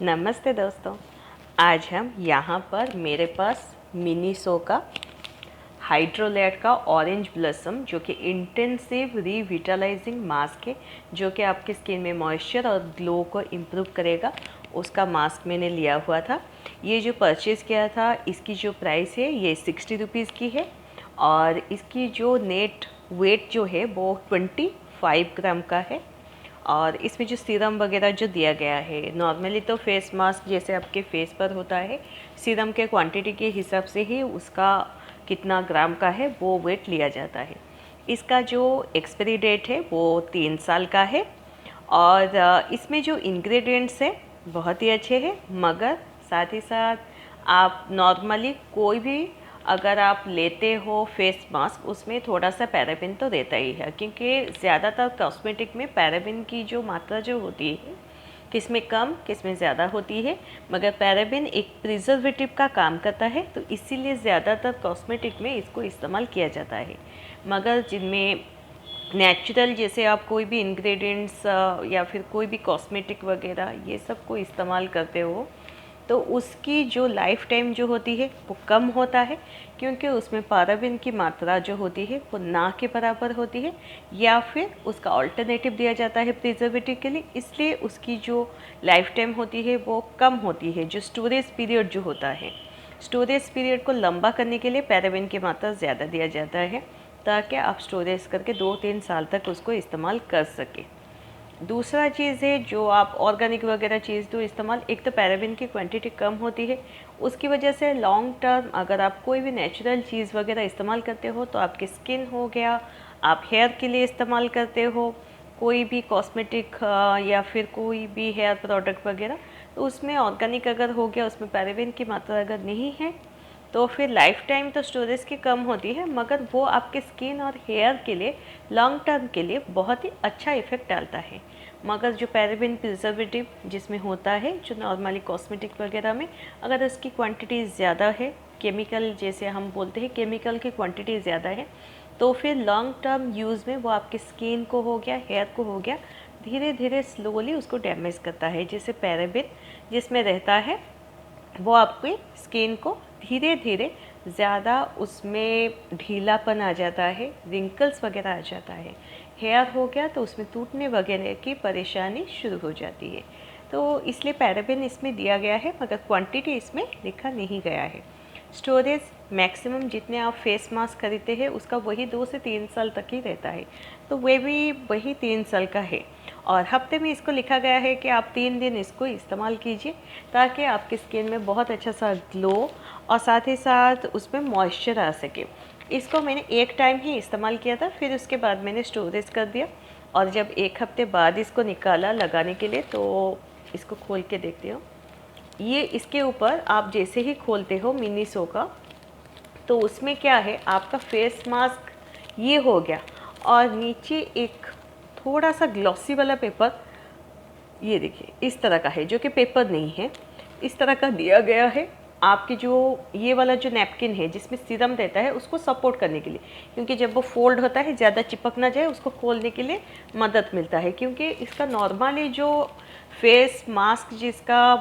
नमस्ते दोस्तों। आज हम यहाँ पर मेरे पास मिनीसो का हाइड्रोलैट का ऑरेंज ब्लॉसम जो कि इंटेंसिव रिविटलाइजिंग मास्क है, जो कि आपकी स्किन में मॉइस्चर और ग्लो को इम्प्रूव करेगा। उसका मास्क मैंने लिया हुआ था। ये जो परचेज़ किया था इसकी जो प्राइस है ये 60 रुपीज़ की है और इसकी जो नेट वेट जो है वो 25 ग्राम का है। और इसमें जो सीरम वगैरह जो दिया गया है, नॉर्मली तो फेस मास्क जैसे आपके फेस पर होता है, सीरम के क्वांटिटी के हिसाब से ही उसका कितना ग्राम का है वो वेट लिया जाता है। इसका जो एक्सपायरी डेट है वो 3 साल का है और इसमें जो इंग्रेडिएंट्स है बहुत ही अच्छे हैं, मगर साथ ही साथ आप नॉर्मली कोई भी अगर आप लेते हो फेस मास्क उसमें थोड़ा सा पैराबिन तो रहता ही है, क्योंकि ज़्यादातर कॉस्मेटिक में पैराबिन की जो मात्रा जो होती है किस में कम किस में ज़्यादा होती है, मगर पैराबिन एक प्रिजर्वेटिव का काम करता है, तो इसीलिए ज़्यादातर कॉस्मेटिक में इसको इस्तेमाल किया जाता है। मगर जिनमें नेचुरल जैसे आप कोई भी इंग्रेडिएंट्स या फिर कोई भी कॉस्मेटिक वगैरह ये सब को इस्तेमाल करते हो तो उसकी जो लाइफ टाइम जो होती है वो कम होता है, क्योंकि उसमें पैराबिन की मात्रा जो होती है वो ना के बराबर होती है या फिर उसका ऑल्टरनेटिव दिया जाता है प्रिजर्वेटिव के लिए, इसलिए उसकी जो लाइफ टाइम होती है वो कम होती है। जो स्टोरेज पीरियड जो होता है, स्टोरेज पीरियड को लंबा करने के लिए पैराबिन की मात्रा ज़्यादा दिया जाता है, ताकि आप स्टोरेज करके 2-3 साल तक उसको इस्तेमाल कर सकें। दूसरा चीज़ है जो आप ऑर्गेनिक वगैरह चीज़ तो इस्तेमाल, एक तो पैराबिन की क्वांटिटी कम होती है, उसकी वजह से लॉन्ग टर्म अगर आप कोई भी नेचुरल चीज़ वगैरह इस्तेमाल करते हो तो आपकी स्किन हो गया, आप हेयर के लिए इस्तेमाल करते हो कोई भी कॉस्मेटिक या फिर कोई भी हेयर प्रोडक्ट वगैरह, तो उसमें ऑर्गेनिक अगर हो गया, उसमें पैराबिन की मात्रा अगर नहीं है तो फिर लाइफ टाइम तो स्टोरेज की कम होती है, मगर वो आपके स्किन और हेयर के लिए लॉन्ग टर्म के लिए बहुत ही अच्छा इफ़ेक्ट डालता है। मगर जो पैराबिन प्रिजर्वेटिव जिसमें होता है, जो नॉर्मली कॉस्मेटिक वगैरह में अगर उसकी क्वांटिटी ज़्यादा है, केमिकल जैसे हम बोलते हैं केमिकल की क्वांटिटी ज़्यादा है, तो फिर लॉन्ग टर्म यूज़ में वो आपकी स्किन को हो गया, हेयर को हो गया, धीरे धीरे स्लोली उसको डैमेज करता है। जैसे पैराबिन जिसमें रहता है वो आपकी स्किन को धीरे धीरे ज़्यादा उसमें ढीलापन आ जाता है, रिंकल्स वगैरह आ जाता है, हेयर हो गया तो उसमें टूटने वगैरह की परेशानी शुरू हो जाती है। तो इसलिए पैराबिन इसमें दिया गया है, मगर क्वांटिटी इसमें लिखा नहीं गया है। स्टोरेज मैक्सिमम जितने आप फेस मास्क खरीदते हैं उसका वही 2 से 3 साल तक ही रहता है, तो वे भी वही 3 साल का है। और हफ्ते में इसको लिखा गया है कि आप 3 दिन इसको इस्तेमाल कीजिए, ताकि आपकी स्किन में बहुत अच्छा सा ग्लो और साथ ही साथ उसमें मॉइस्चर आ सके। इसको मैंने एक टाइम ही इस्तेमाल किया था, फिर उसके बाद मैंने स्टोरेज कर दिया, और जब एक हफ्ते बाद इसको निकाला लगाने के लिए तो इसको खोल के देखती हूँ। ये इसके ऊपर आप जैसे ही खोलते हो मिनीसो का, तो उसमें क्या है, आपका फेस मास्क ये हो गया और नीचे एक थोड़ा सा ग्लॉसी वाला पेपर, ये देखिए इस तरह का है, जो कि पेपर नहीं है, इस तरह का दिया गया है आपकी जो ये वाला जो नैपकिन है जिसमें सीरम रहता है उसको सपोर्ट करने के लिए, क्योंकि जब वो फोल्ड होता है ज़्यादा चिपक ना जाए उसको खोलने के लिए मदद मिलता है। क्योंकि इसका नॉर्मली जो फेस मास्क जिसका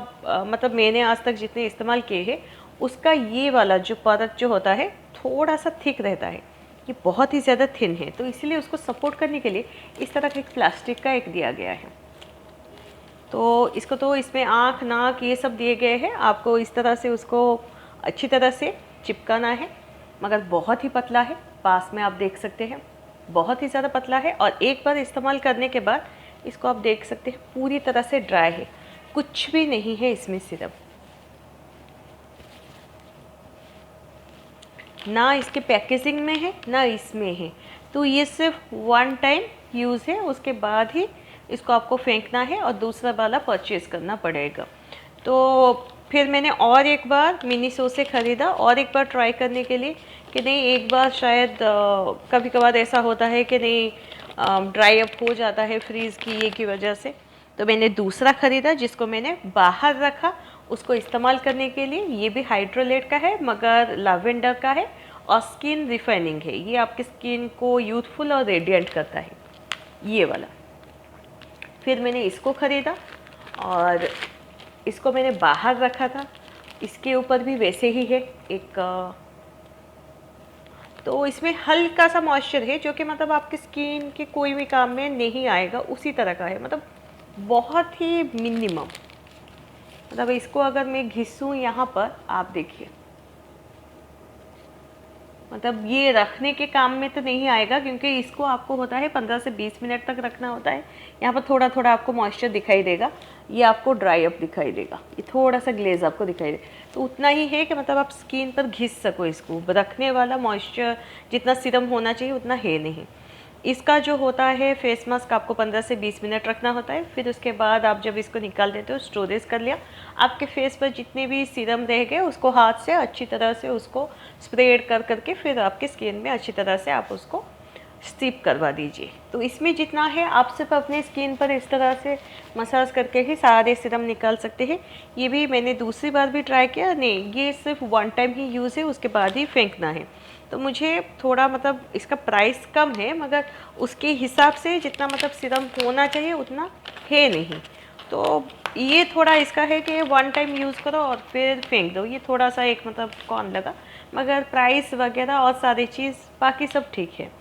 मतलब मैंने आज तक जितने इस्तेमाल किए हैं उसका ये वाला जो परत जो होता है थोड़ा सा थिक रहता है, ये बहुत ही ज़्यादा थिन है, तो इसीलिए उसको सपोर्ट करने के लिए इस तरह का एक प्लास्टिक का एक दिया गया है। तो इसको तो इसमें आँख नाक ये सब दिए गए हैं, आपको इस तरह से उसको अच्छी तरह से चिपकाना है, मगर बहुत ही पतला है, पास में आप देख सकते हैं बहुत ही ज़्यादा पतला है। और एक बार इस्तेमाल करने के बाद इसको आप देख सकते हैं पूरी तरह से ड्राई है, कुछ भी नहीं है इसमें सिर्फ, ना इसके पैकेजिंग में है ना इसमें है, तो ये सिर्फ वन टाइम यूज़ है, उसके बाद ही इसको आपको फेंकना है और दूसरा वाला परचेज़ करना पड़ेगा। तो फिर मैंने और एक बार मिनीसो से ख़रीदा और एक बार ट्राई करने के लिए कि नहीं, एक बार शायद कभी कभार ऐसा होता है कि नहीं ड्राई अप हो जाता है फ्रीज़ की ये की वजह से, तो मैंने दूसरा ख़रीदा जिसको मैंने बाहर रखा उसको इस्तेमाल करने के लिए। ये भी हाइड्रोलेट का है मगर लैवेंडर का है और स्किन रिफाइनिंग है, ये आपकी स्किन को यूथफुल और रेडिएंट करता है ये वाला। फिर मैंने इसको ख़रीदा और इसको मैंने बाहर रखा था, इसके ऊपर भी वैसे ही है एक तो इसमें हल्का सा मॉइस्चर है जो कि मतलब आपकी स्किन के कोई भी काम में नहीं आएगा, उसी तरह का है, मतलब बहुत ही मिनिमम। मतलब इसको अगर मैं घिसूँ यहाँ पर, आप देखिए, मतलब ये रखने के काम में तो नहीं आएगा क्योंकि इसको आपको होता है 15 से 20 मिनट तक रखना होता है। यहाँ पर थोड़ा थोड़ा आपको मॉइस्चर दिखाई देगा, ये आपको ड्राई अप दिखाई देगा, ये थोड़ा सा ग्लेज आपको दिखाई देगा, तो उतना ही है कि मतलब आप स्किन पर घिस सको इसको। रखने वाला मॉइस्चर जितना सीरम होना चाहिए उतना है नहीं। इसका जो होता है फेस मास्क आपको 15 से 20 मिनट रखना होता है। फिर उसके बाद आप जब इसको निकाल देते हो, स्टोरेज कर लिया, आपके फेस पर जितने भी सीरम रह गए उसको हाथ से अच्छी तरह से उसको स्प्रेड कर करके फिर आपके स्किन में अच्छी तरह से आप उसको स्टिप करवा दीजिए। तो इसमें जितना है आप सिर्फ अपने स्किन पर इस तरह से मसाज करके ही सारे सीरम निकाल सकते हैं। ये भी मैंने दूसरी बार भी ट्राई किया, नहीं ये सिर्फ वन टाइम ही यूज़ है, उसके बाद ही फेंकना है। तो मुझे थोड़ा मतलब इसका प्राइस कम है मगर उसके हिसाब से जितना मतलब सीरम होना चाहिए उतना है नहीं। तो ये थोड़ा इसका है कि वन टाइम यूज़ करो और फिर फेंक दो, ये थोड़ा सा एक मतलब कौन लगा, मगर प्राइस वगैरह और सारी चीज़ बाकी सब ठीक है।